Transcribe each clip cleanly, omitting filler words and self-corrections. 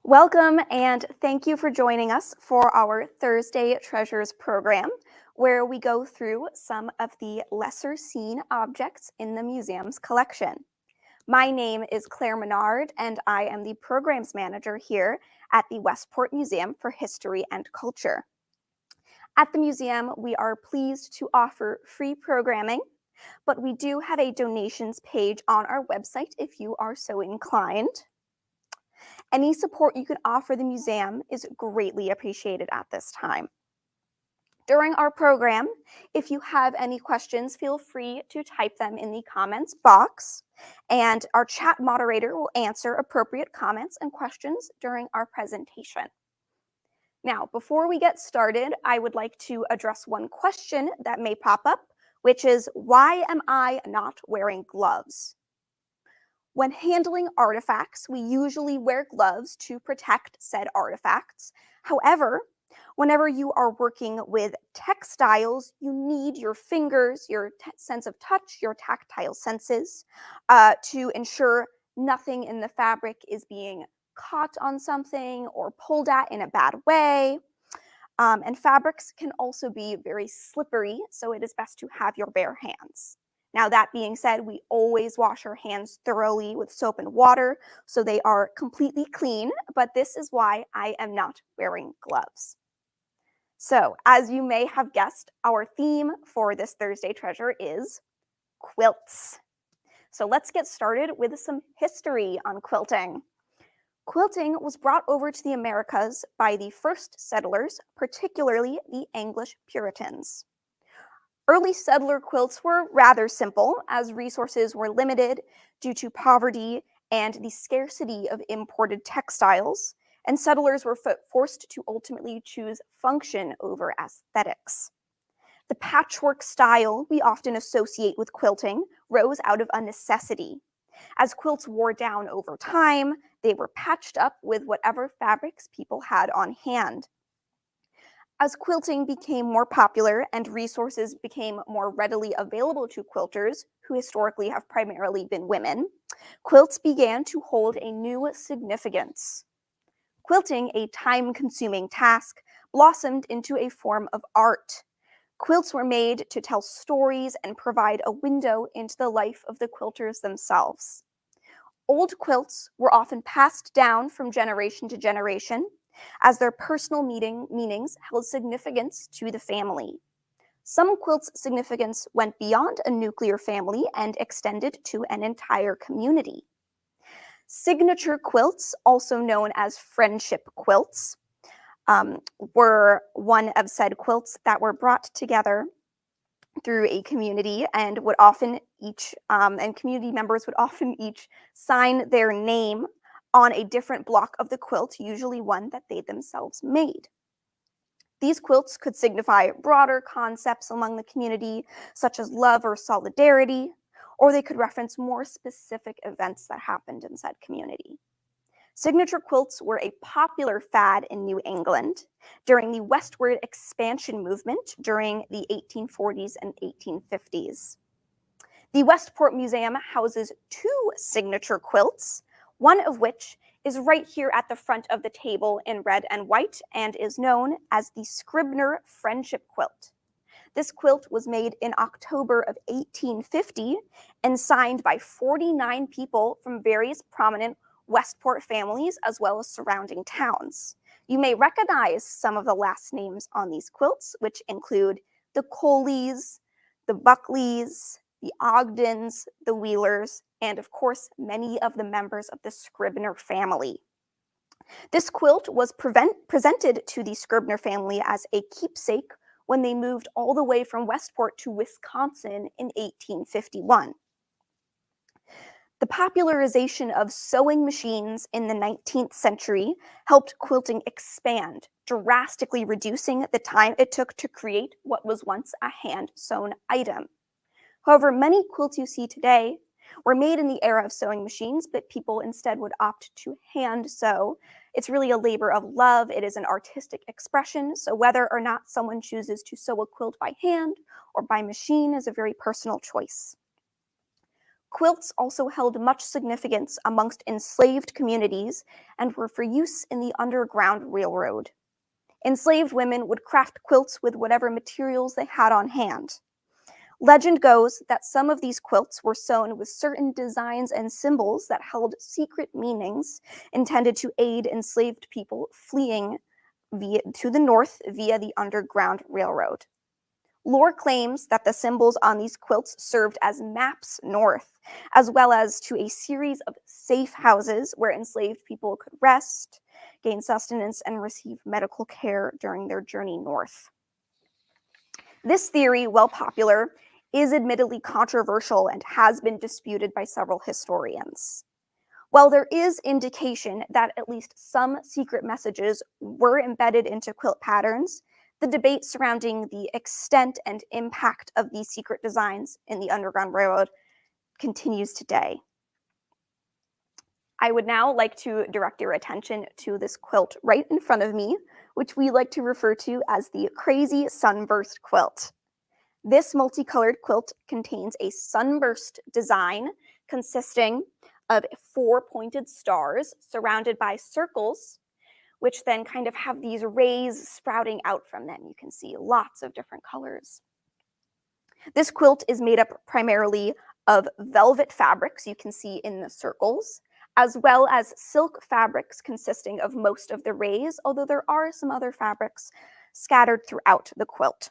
Welcome and thank you for joining us for our Thursday Treasures program, where we go through some of the lesser seen objects in the museum's collection. My name is Claire Menard, and I am the programs manager here at the Westport Museum for History and Culture. At the museum, we are pleased to offer free programming, but we do have a donations page on our website if you are so inclined. Any support you can offer the museum is greatly appreciated at this time. During our program, if you have any questions, feel free to type them in the comments box, and our chat moderator will answer appropriate comments and questions during our presentation. Now, before we get started, I would like to address one question that may pop up, which is, why am I not wearing gloves? When handling artifacts, we usually wear gloves to protect said artifacts. However, whenever you are working with textiles, you need your fingers, your sense of touch, your tactile senses to ensure nothing in the fabric is being caught on something or pulled at in a bad way. And fabrics can also be very slippery, so it is best to have your bare hands. Now, that being said, we always wash our hands thoroughly with soap and water so they are completely clean, but this is why I am not wearing gloves. So, as you may have guessed, our theme for this Thursday Treasure is quilts. So let's get started with some history on quilting. Quilting was brought over to the Americas by the first settlers, particularly the English Puritans. Early settler quilts were rather simple, as resources were limited due to poverty and the scarcity of imported textiles, and settlers were forced to ultimately choose function over aesthetics. The patchwork style we often associate with quilting rose out of a necessity. As quilts wore down over time, they were patched up with whatever fabrics people had on hand. As quilting became more popular and resources became more readily available to quilters, who historically have primarily been women, quilts began to hold a new significance. Quilting, a time-consuming task, blossomed into a form of art. Quilts were made to tell stories and provide a window into the life of the quilters themselves. Old quilts were often passed down from generation to generation, as their personal meanings held significance to the family. Some quilts' significance went beyond a nuclear family and extended to an entire community. Signature quilts, also known as friendship quilts, were one of said quilts that were brought together through a community and would often and community members would often each sign their name on a different block of the quilt, usually one that they themselves made. These quilts could signify broader concepts among the community, such as love or solidarity, or they could reference more specific events that happened in said community. Signature quilts were a popular fad in New England during the westward expansion movement during the 1840s and 1850s. The Westport Museum houses two signature quilts, one of which is right here at the front of the table in red and white and is known as the Scribner Friendship Quilt. This quilt was made in October of 1850 and signed by 49 people from various prominent Westport families as well as surrounding towns. You may recognize some of the last names on these quilts, which include the Coleys, the Buckleys, the Ogdens, the Wheelers, and of course, many of the members of the Scribner family. This quilt was presented to the Scribner family as a keepsake when they moved all the way from Westport to Wisconsin in 1851. The popularization of sewing machines in the 19th century helped quilting expand, drastically reducing the time it took to create what was once a hand-sewn item. However, many quilts you see today were made in the era of sewing machines, but people instead would opt to hand sew. It's really a labor of love. It is an artistic expression, so whether or not someone chooses to sew a quilt by hand or by machine is a very personal choice. Quilts also held much significance amongst enslaved communities and were for use in the Underground Railroad. Enslaved women would craft quilts with whatever materials they had on hand. Legend goes that some of these quilts were sewn with certain designs and symbols that held secret meanings intended to aid enslaved people fleeing to the north via the Underground Railroad. Lore claims that the symbols on these quilts served as maps north, as well as to a series of safe houses where enslaved people could rest, gain sustenance, and receive medical care during their journey north. This theory, while popular, is admittedly controversial and has been disputed by several historians. While there is indication that at least some secret messages were embedded into quilt patterns, the debate surrounding the extent and impact of these secret designs in the Underground Railroad continues today. I would now like to direct your attention to this quilt right in front of me, which we like to refer to as the Crazy Sunburst Quilt. This multicolored quilt contains a sunburst design consisting of 4 pointed stars surrounded by circles, which then kind of have these rays sprouting out from them. You can see lots of different colors. This quilt is made up primarily of velvet fabrics you can see in the circles, as well as silk fabrics consisting of most of the rays, although there are some other fabrics scattered throughout the quilt.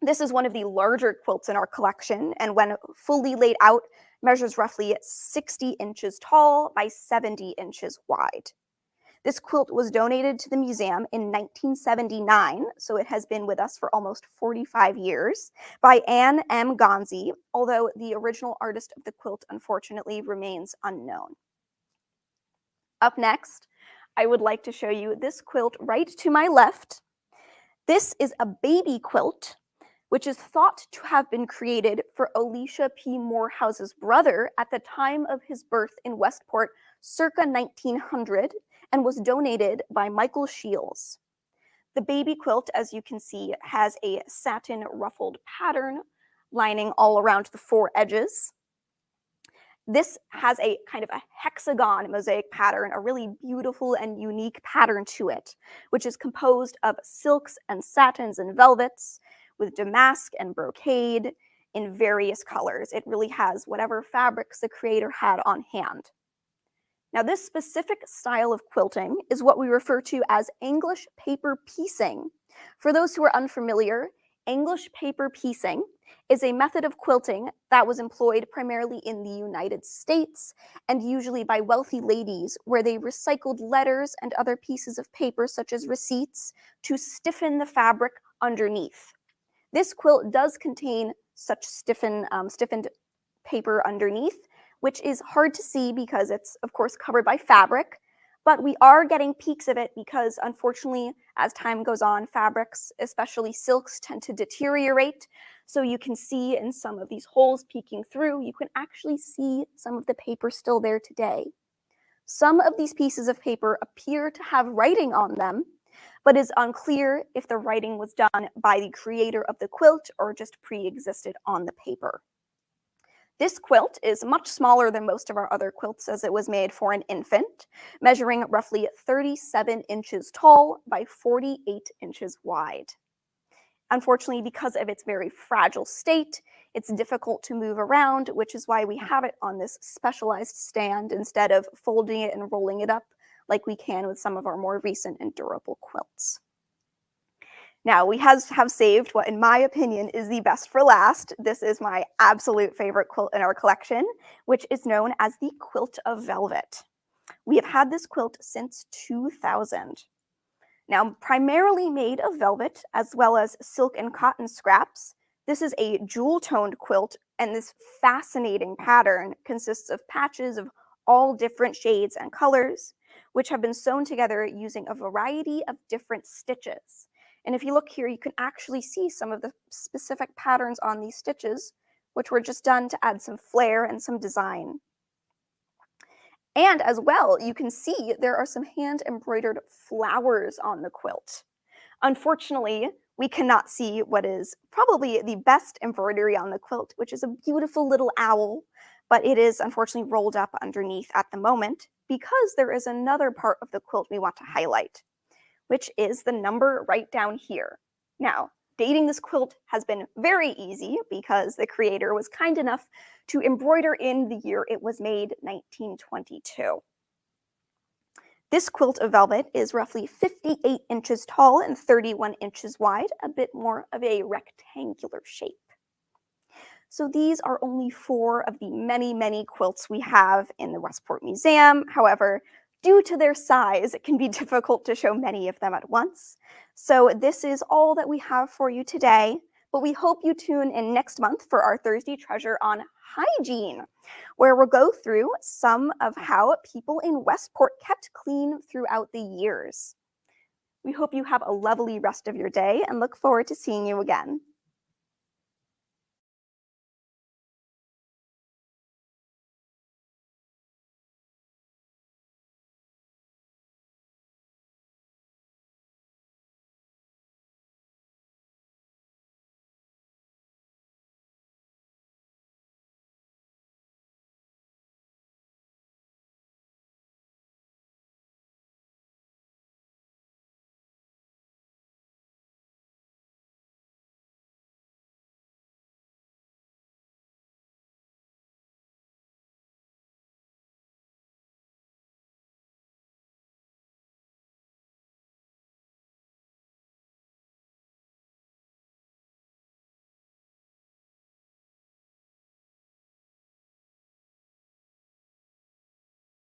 This is one of the larger quilts in our collection, and when fully laid out, measures roughly 60 inches tall by 70 inches wide. This quilt was donated to the museum in 1979, so it has been with us for almost 45 years, by Anne M. Gonzi, although the original artist of the quilt unfortunately remains unknown. Up next, I would like to show you this quilt right to my left. This is a baby quilt, which is thought to have been created for Elisha P. Morehouse's brother at the time of his birth in Westport, circa 1900, and was donated by Michael Shields. The baby quilt, as you can see, has a satin ruffled pattern lining all around the 4 edges. This has a kind of a hexagon mosaic pattern, a really beautiful and unique pattern to it, which is composed of silks and satins and velvets, with damask and brocade in various colors. It really has whatever fabrics the creator had on hand. Now, this specific style of quilting is what we refer to as English paper piecing. For those who are unfamiliar, English paper piecing is a method of quilting that was employed primarily in the United States and usually by wealthy ladies, where they recycled letters and other pieces of paper, such as receipts, to stiffen the fabric underneath. This quilt does contain such stiffened paper underneath, which is hard to see because it's, of course, covered by fabric, but we are getting peeks of it because, unfortunately, as time goes on, fabrics, especially silks, tend to deteriorate. So you can see in some of these holes peeking through, you can actually see some of the paper still there today. Some of these pieces of paper appear to have writing on them, but it's unclear if the writing was done by the creator of the quilt or just pre-existed on the paper. This quilt is much smaller than most of our other quilts, as it was made for an infant, measuring roughly 37 inches tall by 48 inches wide. Unfortunately, because of its very fragile state, it's difficult to move around, which is why we have it on this specialized stand instead of folding it and rolling it up like we can with some of our more recent and durable quilts. Now, we have saved what, in my opinion, is the best for last. This is my absolute favorite quilt in our collection, which is known as the Quilt of Velvet. We have had this quilt since 2000. Now, primarily made of velvet, as well as silk and cotton scraps, this is a jewel-toned quilt, and this fascinating pattern consists of patches of all different shades and colors, which have been sewn together using a variety of different stitches. And if you look here, you can actually see some of the specific patterns on these stitches, which were just done to add some flair and some design. And as well, you can see there are some hand-embroidered flowers on the quilt. Unfortunately, we cannot see what is probably the best embroidery on the quilt, which is a beautiful little owl. but it is unfortunately rolled up underneath at the moment because there is another part of the quilt we want to highlight, which is the number right down here. Now, dating this quilt has been very easy because the creator was kind enough to embroider in the year it was made, 1922. This quilt of velvet is roughly 58 inches tall and 31 inches wide, a bit more of a rectangular shape. So these are only 4 of the many, many quilts we have in the Westport Museum. However, due to their size, it can be difficult to show many of them at once. So this is all that we have for you today, but we hope you tune in next month for our Thursday Treasure on hygiene, where we'll go through some of how people in Westport kept clean throughout the years. We hope you have a lovely rest of your day and look forward to seeing you again.